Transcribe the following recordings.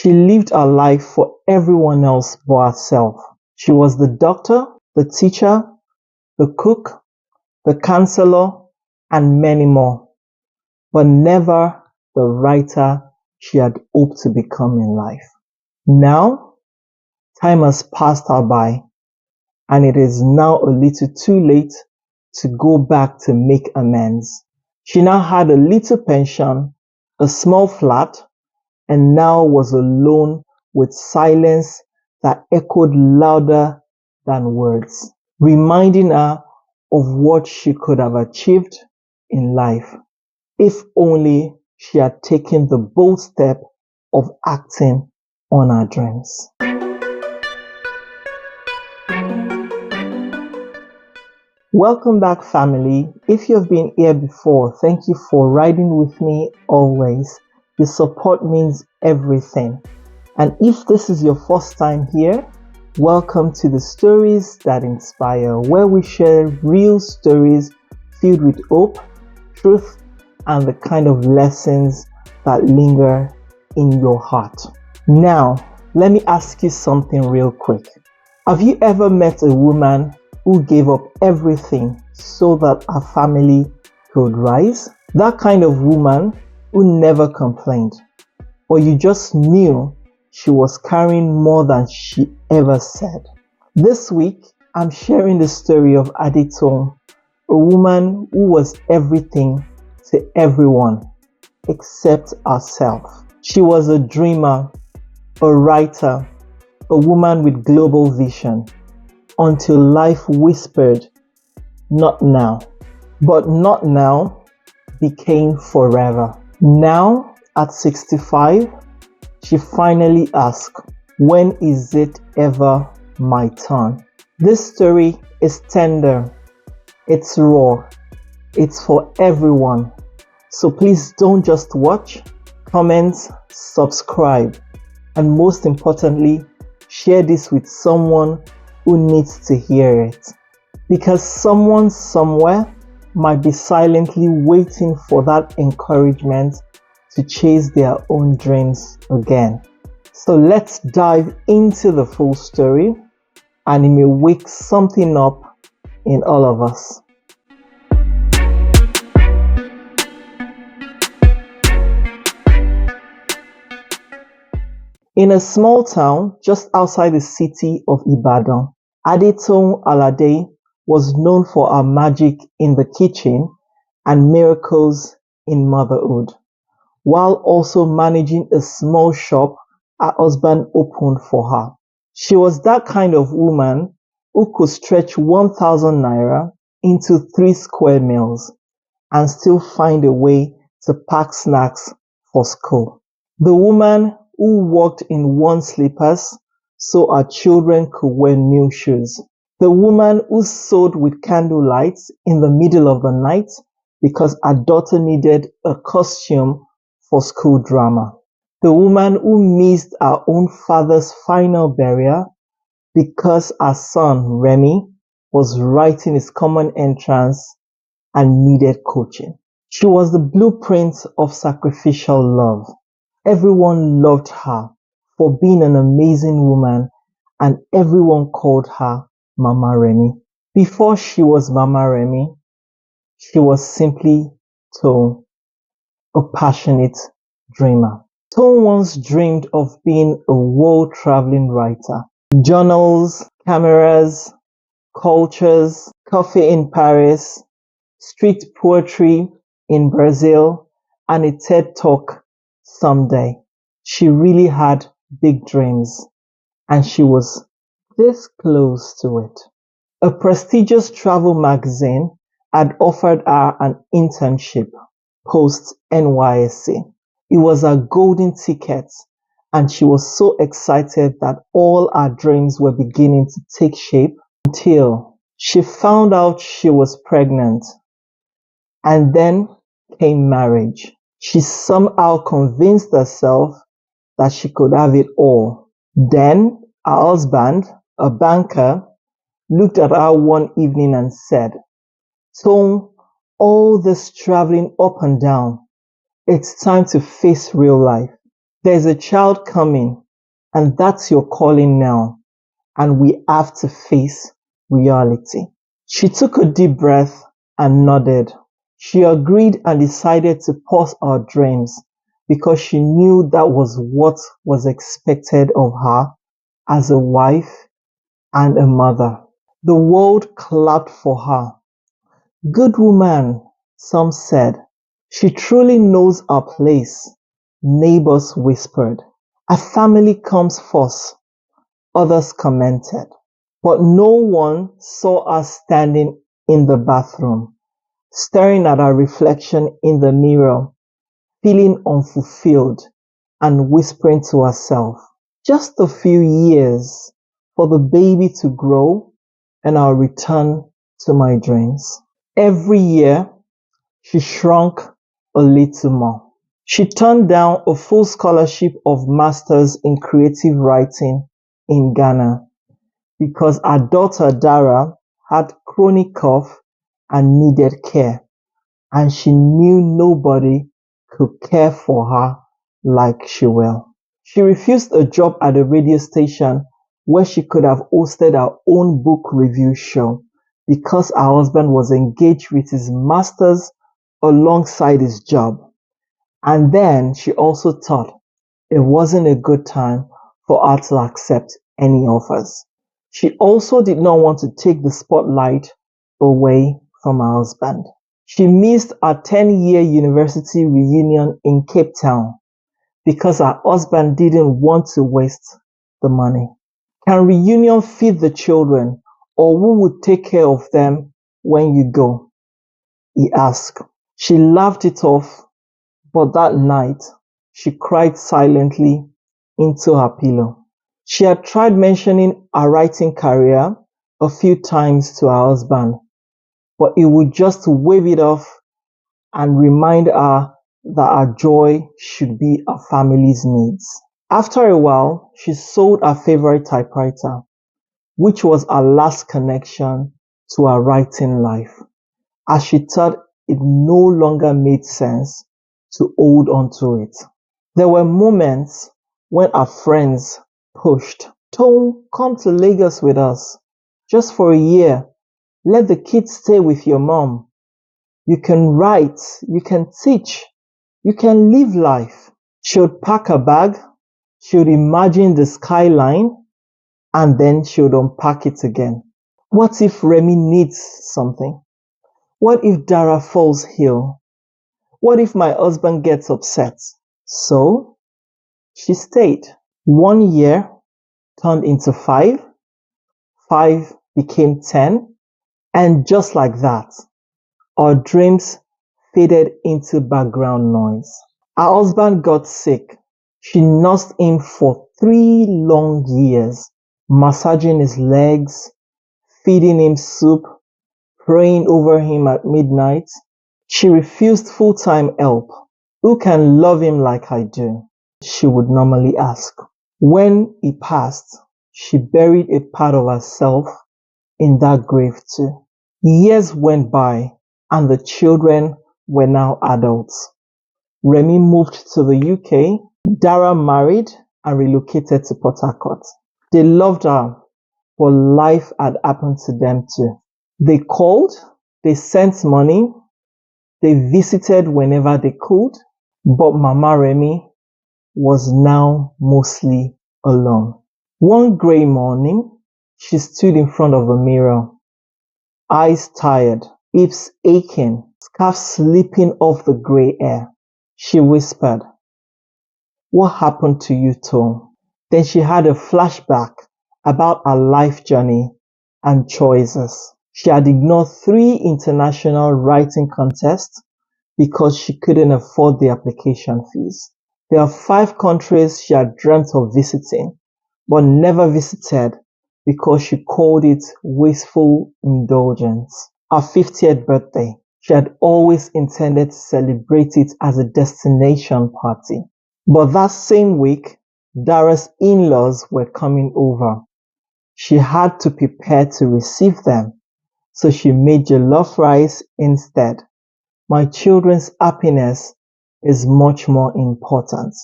She lived her life for everyone else but herself. She was the doctor, the teacher, the cook, the counselor, and many more, but never the writer she had hoped to become in life. Now, time has passed her by, and it is now a little too late to go back to make amends. She now had a little pension, a small flat, and now was alone with silence that echoed louder than words, reminding her of what she could have achieved in life if only she had taken the bold step of acting on her dreams. Welcome back, family. If you've been here before, thank you for riding with me always. Your support means everything. And if this is your first time here, welcome to the Stories That Inspire, where we share real stories filled with hope, truth, and the kind of lessons that linger in your heart. Now, let me ask you something real quick. Have you ever met a woman who gave up everything so that her family could rise? That kind of woman who never complained, or you just knew she was carrying more than she ever said. This week, I'm sharing the story of Idowu, a woman who was everything to everyone except herself. She was a dreamer, a writer, a woman with global vision, until life whispered, "Not now." But "not now" became forever. Now, at 65, she finally asked, "When is it ever my turn?" This story is tender, it's raw, it's for everyone. So please don't just watch, comment, subscribe, and most importantly, share this with someone who needs to hear it. Because someone somewhere might be silently waiting for that encouragement to chase their own dreams again. So let's dive into the full story, and it may wake something up in all of us. In a small town just outside the city of Ibadan, Adetoun Alade was known for her magic in the kitchen and miracles in motherhood, while also managing a small shop her husband opened for her. She was that kind of woman who could stretch 1,000 naira into 3 square meals and still find a way to pack snacks for school. The woman who walked in worn slippers so her children could wear new shoes. The woman who sewed with candle lights in the middle of the night because her daughter needed a costume for school drama. The woman who missed her own father's final burial because her son Remi was writing his common entrance and needed coaching. She was the blueprint of sacrificial love. Everyone loved her for being an amazing woman, and everyone called her Mama Remi. Before she was Mama Remi, she was simply Toun, a passionate dreamer. Toun once dreamed of being a world-traveling writer. Journals, cameras, cultures, coffee in Paris, street poetry in Brazil, and a TED Talk someday. She really had big dreams, and she was this close to it. A prestigious travel magazine had offered her an internship post NYSC. It was a golden ticket, and she was so excited that all her dreams were beginning to take shape until she found out she was pregnant. And then came marriage. She somehow convinced herself that she could have it all. Then her husband, a banker, looked at her one evening and said, "Toun, all this traveling up and down, it's time to face real life. There's a child coming, and that's your calling now, and we have to face reality. She took a deep breath and nodded. She agreed and decided to pause our dreams because she knew that was what was expected of her as a wife and a mother. The world clapped for her. Good woman, some said. She truly knows her place, neighbors whispered. A family comes first, others commented. But no one saw her standing in the bathroom, staring at her reflection in the mirror, feeling unfulfilled and whispering to herself, just a few years for the baby to grow and I'll return to my dreams. Every year, she shrunk a little more. She turned down a full scholarship of Masters in Creative Writing in Ghana because her daughter Dara had chronic cough and needed care, and she knew nobody could care for her like she will. She refused a job at a radio station where she could have hosted her own book review show because her husband was engaged with his masters alongside his job. And then she also thought it wasn't a good time for her to accept any offers. She also did not want to take the spotlight away from her husband. She missed a 10-year university reunion in Cape Town because her husband didn't want to waste the money. Can reunion feed the children, or who would take care of them when you go? He asked. She laughed it off, but that night she cried silently into her pillow. She had tried mentioning her writing career a few times to her husband, but he would just wave it off and remind her that her joy should be her family's needs. After a while, she sold her favorite typewriter, which was her last connection to her writing life, as she thought it no longer made sense to hold on to it. There were moments when her friends pushed, Tom, come to Lagos with us, just for a year. Let the kids stay with your mom. You can write, you can teach, you can live life. She would pack a bag, she would imagine the skyline, and then she would unpack it again. What if Remi needs something? What if Dara falls ill? What if my husband gets upset? So she stayed. 1 year turned into 5, 5 became 10, and just like that, our dreams faded into background noise. Her husband got sick. She nursed him for 3 long years, massaging his legs, feeding him soup, praying over him at midnight. She refused full-time help. Who can love him like I do? She would normally ask. When he passed, she buried a part of herself in that grave too. Years went by and the children were now adults. Remi moved to the UK. Dara married and relocated to Port Harcourt. They loved her, but life had happened to them too. They called, they sent money, they visited whenever they could, but Mama Remi was now mostly alone. One grey morning, she stood in front of a mirror, eyes tired, hips aching, scarf slipping off the grey hair. She whispered, "What happened to you, Tom?" Then she had a flashback about her life journey and choices. She had ignored 3 international writing contests because she couldn't afford the application fees. There are 5 countries she had dreamt of visiting, but never visited because she called it wasteful indulgence. Her 50th birthday, she had always intended to celebrate it as a destination party. But that same week, Dara's in-laws were coming over. She had to prepare to receive them, so she made jollof rice instead. My children's happiness is much more important.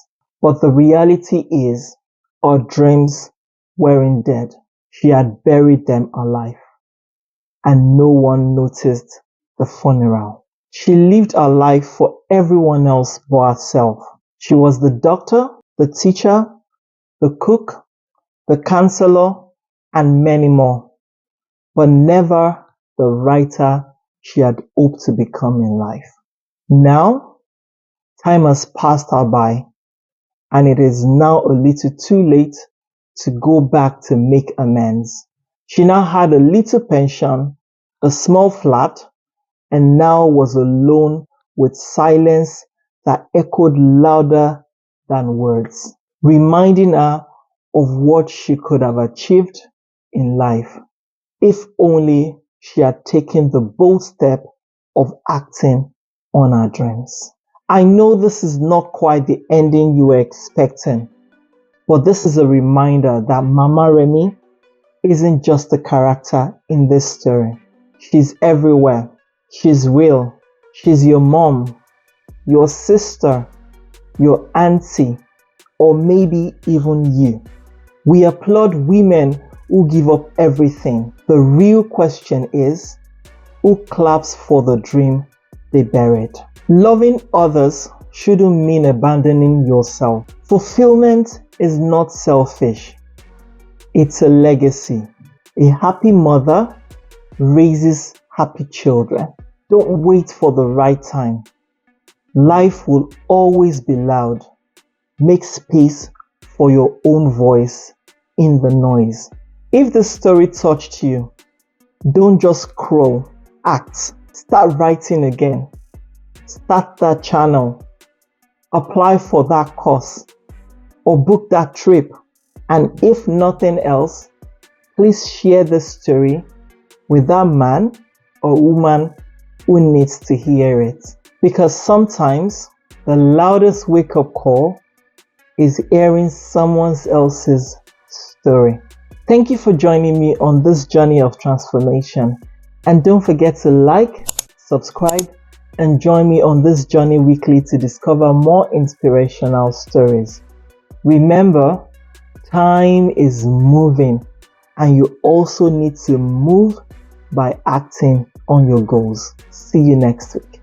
But the reality is, her dreams weren't dead. She had buried them alive, and no one noticed the funeral. She lived her life for everyone else but herself. She was the doctor, the teacher, the cook, the counselor, and many more, but never the writer she had hoped to become in life. Now, time has passed her by, and it is now a little too late to go back to make amends. She now had a little pension, a small flat, and now was alone with silence that echoed louder than words, reminding her of what she could have achieved in life if only she had taken the bold step of acting on her dreams. I know this is not quite the ending you were expecting, but this is a reminder that Mama Remi isn't just a character in this story. She's everywhere. She's real. She's your mom, your sister, your auntie, or maybe even you. We applaud women who give up everything. The real question is, who claps for the dream they buried? Loving others shouldn't mean abandoning yourself. Fulfillment is not selfish. It's a legacy. A happy mother raises happy children. Don't wait for the right time. Life will always be loud. Make space for your own voice in the noise. If the story touched you, don't just crawl, act. Start writing again. Start that channel. Apply for that course or book that trip. And if nothing else, please share this story with that man or woman who needs to hear it. Because sometimes the loudest wake-up call is hearing someone else's story. Thank you for joining me on this journey of transformation. And don't forget to like, subscribe, and join me on this journey weekly to discover more inspirational stories. Remember, time is moving, and you also need to move by acting on your goals. See you next week.